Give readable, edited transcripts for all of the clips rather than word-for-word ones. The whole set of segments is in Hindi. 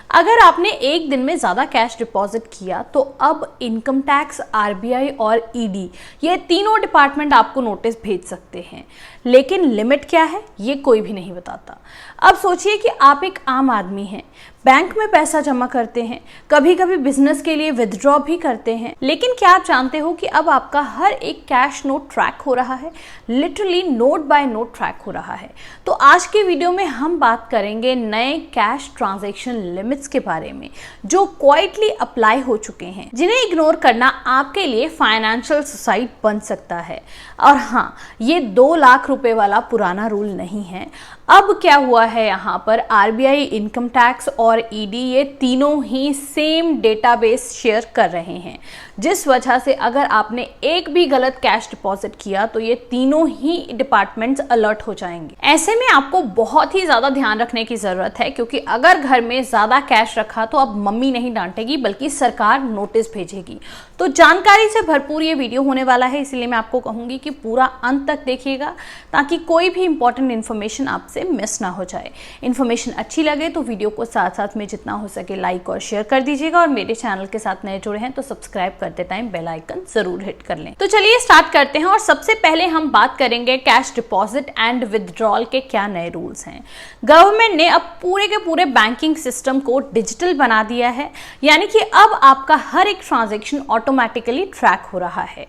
अगर आपने एक दिन में ज़्यादा कैश डिपॉजिट किया तो अब इनकम टैक्स, आरबीआई और ईडी ये तीनों डिपार्टमेंट आपको नोटिस भेज सकते हैं। लेकिन लिमिट क्या है ये कोई भी नहीं बताता। अब सोचिए कि आप एक आम आदमी हैं, बैंक में पैसा जमा करते हैं, कभी कभी बिजनेस के लिए विथड्रॉ भी करते हैं, लेकिन क्या आप जानते हो कि अब आपका हर एक कैश नोट ट्रैक हो रहा है, literally note by note track हो रहा है। तो आज की वीडियो में हम बात करेंगे नए कैश ट्रांजैक्शन लिमिट्स के बारे में जो क्वाइटली अप्लाई हो चुके हैं, जिन्हें इग्नोर करना आपके लिए फाइनेंशियल सुसाइड बन सकता है। और हाँ, ये 2 लाख रुपए वाला पुराना रूल नहीं है। अब क्या हुआ है यहाँ पर, आरबीआई, इनकम टैक्स और ईडी ये तीनों ही सेम डेटाबेस शेयर कर रहे हैं, जिस वजह से अगर आपने एक भी गलत कैश डिपॉजिट किया तो ये तीनों ही डिपार्टमेंट्स अलर्ट हो जाएंगे। ऐसे में आपको बहुत ही ज्यादा ध्यान रखने की जरूरत है, क्योंकि अगर घर में ज्यादा कैश रखा तो अब मम्मी नहीं डांटेगी बल्कि सरकार नोटिस भेजेगी। तो जानकारी से भरपूर ये वीडियो होने वाला है, इसलिए मैं आपको कहूंगी कि पूरा अंत तक देखिएगा ताकि कोई भी इंपॉर्टेंट इन्फॉर्मेशन आपसे मिस ना हो जाए। इन्फॉर्मेशन अच्छी लगे तो वीडियो को साथ साथ में जितना हो सके लाइक और शेयर कर दीजिएगा, और मेरे चैनल के साथ नए जुड़े हैं तो सब्सक्राइब करते टाइम बेल आइकन जरूर हिट कर लें। तो चलिए स्टार्ट करते हैं, और सबसे पहले हम बात करेंगे कैश डिपॉजिट एंड विथड्रॉल के क्या नए रूल्स हैं। गवर्नमेंट ने अब पूरे के पूरे बैंकिंग सिस्टम को डिजिटल बना दिया है, यानी कि अब आपका हर एक ट्रांजैक्शन ऑटोमेटिकली ट्रैक हो रहा है।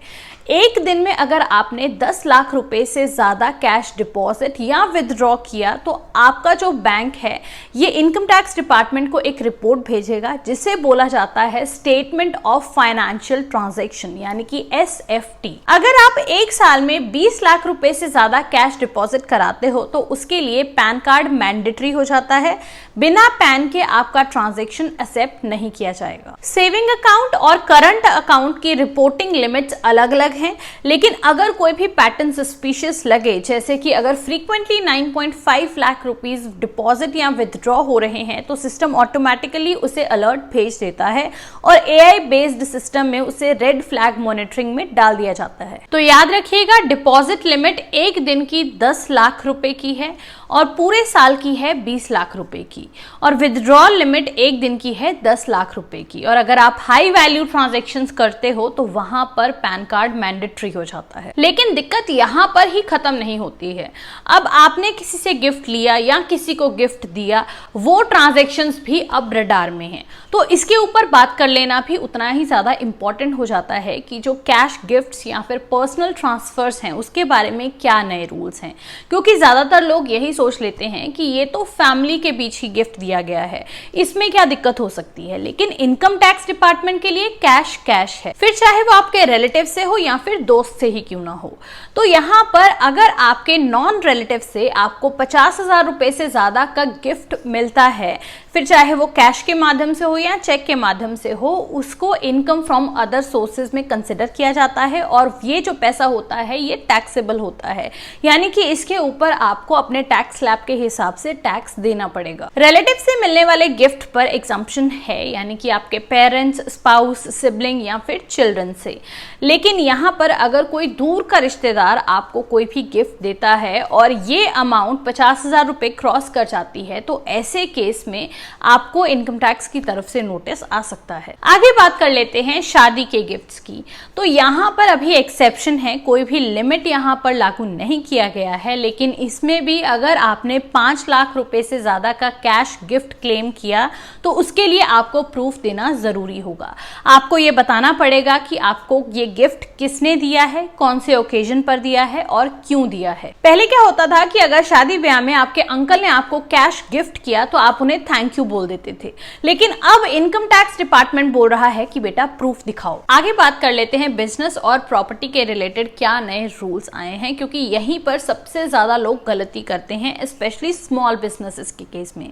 एक दिन में अगर आपने 10 लाख रुपए से ज्यादा कैश डिपॉजिट या विथड्रॉ किया तो आपका जो बैंक है ये इनकम टैक्स डिपार्टमेंट को एक रिपोर्ट भेजेगा, जिसे बोला जाता है स्टेटमेंट ऑफ फाइनेंशियल ट्रांजैक्शन, यानी कि SFT। अगर आप एक साल में 20 लाख रुपए से ज्यादा कैश डिपॉजिट कराते हो तो उसके लिए पैन कार्ड मैंडेटरी हो जाता है। बिना पैन के आपका ट्रांजैक्शन एक्सेप्ट नहीं किया जाएगा। सेविंग अकाउंट और करंट अकाउंट की रिपोर्टिंग लिमिट्स अलग अलग हैं, लेकिन अगर कोई भी पैटर्न सस्पिशियस लगे, जैसे कि अगर फ्रीक्वेंटली 9.5 लाख रुपीस डिपॉजिट या विथड्रॉ हो रहे हैं, तो सिस्टम ऑटोमेटिकली उसे अलर्ट भेज देता है और AI बेस्ड सिस्टम में उसे रेड फ्लैग मॉनिटरिंग में डाल दिया जाता है। तो याद रखिएगा, डिपॉजिट लिमिट एक दिन की 10 लाख रुपए की है और पूरे साल की है 20 लाख रुपए की, और विथड्रॉल लिमिट एक दिन की है 10 लाख रुपए की। और अगर आप हाई वैल्यू ट्रांजैक्शंस करते हो तो वहां पर पैन कार्ड मैंडेटरी हो जाता है। लेकिन दिक्कत यहां पर ही खत्म नहीं होती है। अब आपने किसी से गिफ्ट लिया या किसी को गिफ्ट दिया, वो ट्रांजैक्शंस भी अब रडार में हैं। तो इसके ऊपर बात कर लेना भी उतना ही ज्यादा इंपॉर्टेंट हो जाता है कि जो कैश गिफ्ट्स या फिर पर्सनल ट्रांसफर्स हैं उसके बारे में क्या नए रूल्स हैं, क्योंकि ज्यादातर लोग यही सोच लेते हैं कि ये तो फैमिली के बीच ही गिफ्ट दिया गया है, इसमें क्या दिक्कत हो सकती है। लेकिन इनकम टैक्स डिपार्टमेंट के लिए कैश कैश है, फिर चाहे वो आपके रिलेटिव से हो या फिर दोस्त से ही क्यों ना हो। तो यहाँ पर अगर आपके नॉन रिलेटिव से आपको 50,000 रुपए से ज्यादा का गिफ्ट मिलता है, फिर चाहे वो कैश के माध्यम से हो या चेक के माध्यम से हो, उसको इनकम फ्रॉम अदर सोर्सेज में कंसिडर किया जाता है, और ये जो पैसा होता है ये टैक्सेबल होता है, यानी कि इसके ऊपर आपको अपने टैक्स स्लैब के हिसाब से टैक्स देना पड़ेगा। रिलेटिव से मिलने वाले गिफ्ट पर एग्जम्पशन है, यानी कि आपके पेरेंट्स, स्पाउस, सिबलिंग या फिर चिल्ड्रन से। लेकिन यहाँ पर अगर कोई दूर का रिश्तेदार आपको कोई भी गिफ्ट देता है और ये अमाउंट 50,000 रुपए क्रॉस कर जाती है, तो ऐसे केस में आपको इनकम टैक्स की तरफ से नोटिस आ सकता है। आगे बात कर लेते हैं शादी के गिफ्ट्स की। तो यहाँ पर अभी एक्सेप्शन है, कोई भी लिमिट यहाँ पर लागू नहीं किया गया है, लेकिन इसमें भी अगर आपने 5 लाख रुपए से ज्यादा का कैश गिफ्ट क्लेम किया तो उसके लिए आपको प्रूफ देना जरूरी होगा। आपको ये बताना पड़ेगा कि आपको ये गिफ्ट किसने दिया है, कौन से ओकेजन पर दिया है और क्यों दिया है। पहले क्या होता था कि अगर शादी ब्याह में आपके अंकल ने आपको कैश गिफ्ट किया तो आप उन्हें थैंक यू बोल देते थे, लेकिन अब इनकम टैक्स डिपार्टमेंट बोल रहा है कि बेटा प्रूफ दिखाओ। आगे बात कर लेते हैं बिजनेस और प्रॉपर्टी के रिलेटेड क्या नए रूल्स आए हैं, क्योंकि यहीं पर सबसे ज्यादा लोग गलती करते हैं, स्पेशली स्मॉल बिजनेसेस के केस में।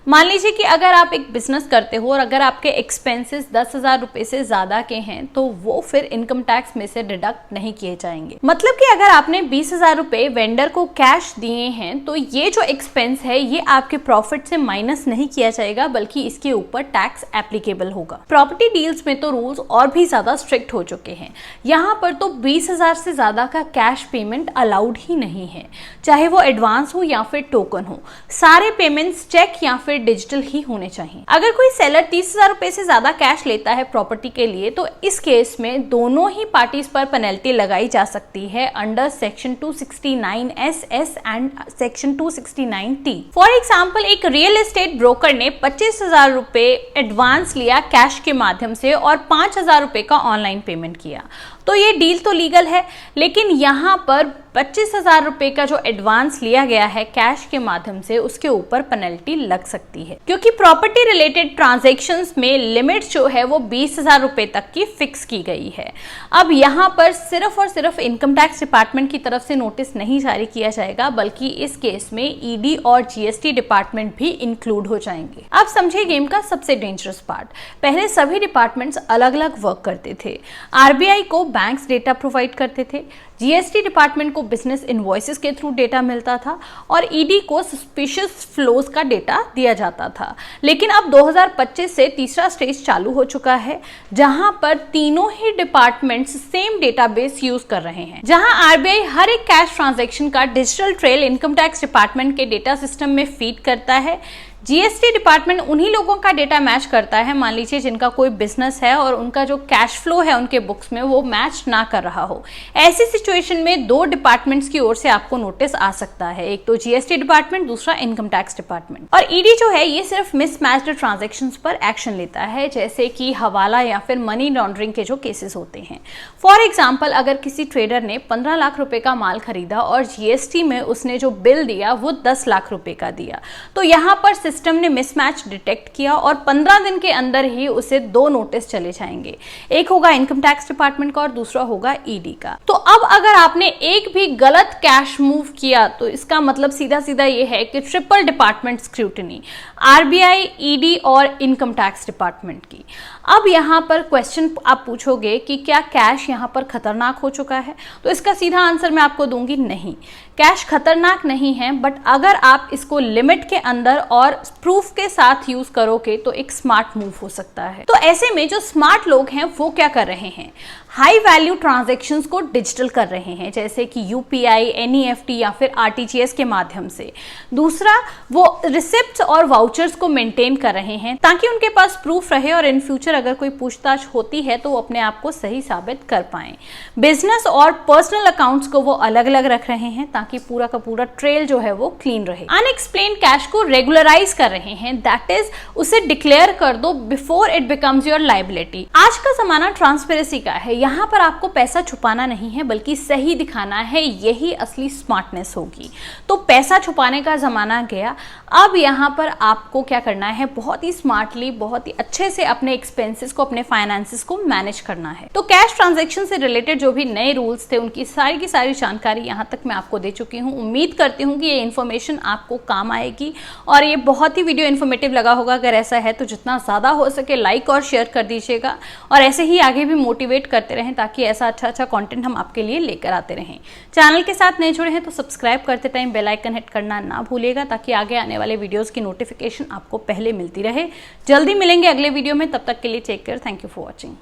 मान लीजिए कि अगर आप एक बिजनेस करते हो और अगर आपके एक्सपेंसेस 10,000 रुपए से ज्यादा के हैं तो वो फिर इनकम टैक्स में से डिडक्ट नहीं किए जाएंगे। मतलब कि अगर आपने 20,000 रुपए वेंडर को कैश दिए हैं तो ये जो एक्सपेंस है ये आपके प्रॉफिट से माइनस नहीं किया जाएगा, बल्कि इसके ऊपर टैक्स एप्लीकेबल होगा। प्रॉपर्टी डील्स में तो रूल्स और भी ज्यादा स्ट्रिक्ट हो चुके हैं। यहाँ पर तो 20,000 से ज्यादा का कैश पेमेंट अलाउड ही नहीं है, चाहे वो एडवांस हो या फिर टोकन हो। सारे पेमेंट्स चेक या फिर डिजिटल ही होने चाहिए। अगर कोई सेलर 30,000 रुपए से ज्यादा कैश लेता है प्रॉपर्टी के लिए तो इस केस में दोनों ही पार्टीज पर पेनल्टी लगाई जा सकती है under section 269SS and section 269T। For example, एक रियल एस्टेट ब्रोकर ने 25,000 रुपए एडवांस लिया कैश के माध्यम से और 5,000 रुपए का ऑनलाइन पेमेंट किया, तो ये डील तो लीगल है, लेकिन यहाँ पर 25,000 रुपए का जो एडवांस लिया गया है कैश के माध्यम से उसके ऊपर पेनल्टी लग सकती है, क्योंकि प्रॉपर्टी रिलेटेड ट्रांजैक्शंस में लिमिट जो है वो 20,000 रुपए तक की फिक्स की गई है। अब यहाँ पर सिर्फ और सिर्फ इनकम टैक्स डिपार्टमेंट की तरफ से नोटिस नहीं जारी किया जाएगा, बल्कि इस केस में ईडी और जीएसटी डिपार्टमेंट भी इंक्लूड हो जाएंगे। अब समझिए गेम का सबसे डेंजरस पार्ट। पहले सभी डिपार्टमेंट्स अलग अलग वर्क करते थे। आरबीआई को बैंक्स डेटा प्रोवाइड करते थे, जीएसटी डिपार्टमेंट को बिजनेस इनवॉइसेस के थ्रू डेटा मिलता था और ईडी को सस्पिशियस फ्लोज का डेटा दिया जाता था। लेकिन अब 2025 से तीसरा स्टेज चालू हो चुका है, जहां पर तीनों ही डिपार्टमेंट्स सेम डेटाबेस यूज कर रहे हैं, जहां आरबीआई हर एक कैश ट्रांजैक्शन का digital trail income tax department के डेटा सिस्टम में फीड करता है। जीएसटी डिपार्टमेंट उन्हीं लोगों का डेटा मैच करता है, मान लीजिए जिनका कोई बिजनेस है और उनका जो कैश फ्लो है उनके बुक्स में वो मैच ना कर रहा हो। ऐसी सिचुएशन में दो डिपार्टमेंट्स की ओर से आपको नोटिस आ सकता है, एक तो जीएसटी डिपार्टमेंट, दूसरा इनकम टैक्स डिपार्टमेंट। और ईडी जो है ये सिर्फ मिसमैच्ड ट्रांजैक्शंस पर एक्शन लेता है, जैसे कि हवाला या फिर मनी लॉन्ड्रिंग के जो केसेस होते हैं। फॉर एग्जाम्पल, अगर किसी ट्रेडर ने 15 लाख रुपए का माल खरीदा और जीएसटी में उसने जो बिल दिया वो 10 लाख रुपए का दिया, तो यहाँ पर सिस्टम ने मिसमैच डिटेक्ट किया और 15 दिन के अंदर ही उसे दो नोटिस चले जाएंगे, एक होगा इनकम टैक्स डिपार्टमेंट का और दूसरा होगा ईडी का। तो अब अगर आपने एक भी गलत कैश मूव किया तो इसका मतलब सीधा सीधा ये है कि triple department scrutiny, RBI, ED और इनकम टैक्स डिपार्टमेंट की। अब यहाँ पर क्वेश्चन आप पूछोगे कि क्या कैश यहाँ पर खतरनाक हो चुका है, तो इसका सीधा आंसर मैं आपको दूंगी नहीं, कैश खतरनाक नहीं है, बट अगर आप इसको लिमिट के अंदर और प्रूफ के साथ यूज करोगे तो एक स्मार्ट मूव हो सकता है। तो ऐसे में जो स्मार्ट लोग हैं वो क्या कर रहे हैं, हाई वैल्यू ट्रांजैक्शंस को डिजिटल कर रहे हैं, जैसे कि यूपीआई, एनईएफटी या फिर आरटीजीएस के माध्यम से। दूसरा, वो रिसिप्ट्स और वाउचर्स को मेंटेन कर रहे हैं ताकि उनके पास प्रूफ रहे और इन फ्यूचर अगर कोई पूछताछ होती है तो वो अपने आप को सही साबित कर पाएं। बिजनेस और पर्सनल अकाउंट्स को वो अलग अलग रख रहे हैं ताकि पूरा का पूरा ट्रेल जो है वो क्लीन रहे। अनएक्सप्लेन्ड कैश को रेगुलराइज कर रहे हैं, दैट इज उसे डिक्लेयर कर दो before it becomes your liability. आज का जमाना ट्रांसपेरेंसी का है, यहाँ पर आपको पैसा छुपाना नहीं है बल्कि सही दिखाना है, यही असली स्मार्टनेस होगी। तो पैसा छुपाने का जमाना गया, अब यहाँ पर आपको क्या करना है, बहुत ही स्मार्टली, बहुत ही अच्छे से अपने एक्सपेंसेस को, अपने फाइनेंसेस को मैनेज करना है। तो कैश ट्रांजैक्शन से रिलेटेड जो भी नए रूल्स थे उनकी सारी की सारी जानकारी यहाँ तक मैं आपको दे चुकी हूँ। उम्मीद करती हूँ कि ये इन्फॉर्मेशन आपको काम आएगी और ये बहुत ही वीडियो इन्फॉर्मेटिव लगा होगा। अगर ऐसा है तो जितना ज़्यादा हो सके लाइक और शेयर कर दीजिएगा और ऐसे ही आगे भी मोटिवेट करते रहें ताकि ऐसा अच्छा कंटेंट हम आपके लिए लेकर आते रहें। चैनल के साथ नए जुड़े हैं तो सब्सक्राइब करते टाइम बेल आइकन हिट करना ना भूलिएगा ताकि आगे आने वाले वीडियोस की नोटिफिकेशन आपको पहले मिलती रहे। जल्दी मिलेंगे अगले वीडियो में, तब तक के लिए take care, thank you for watching.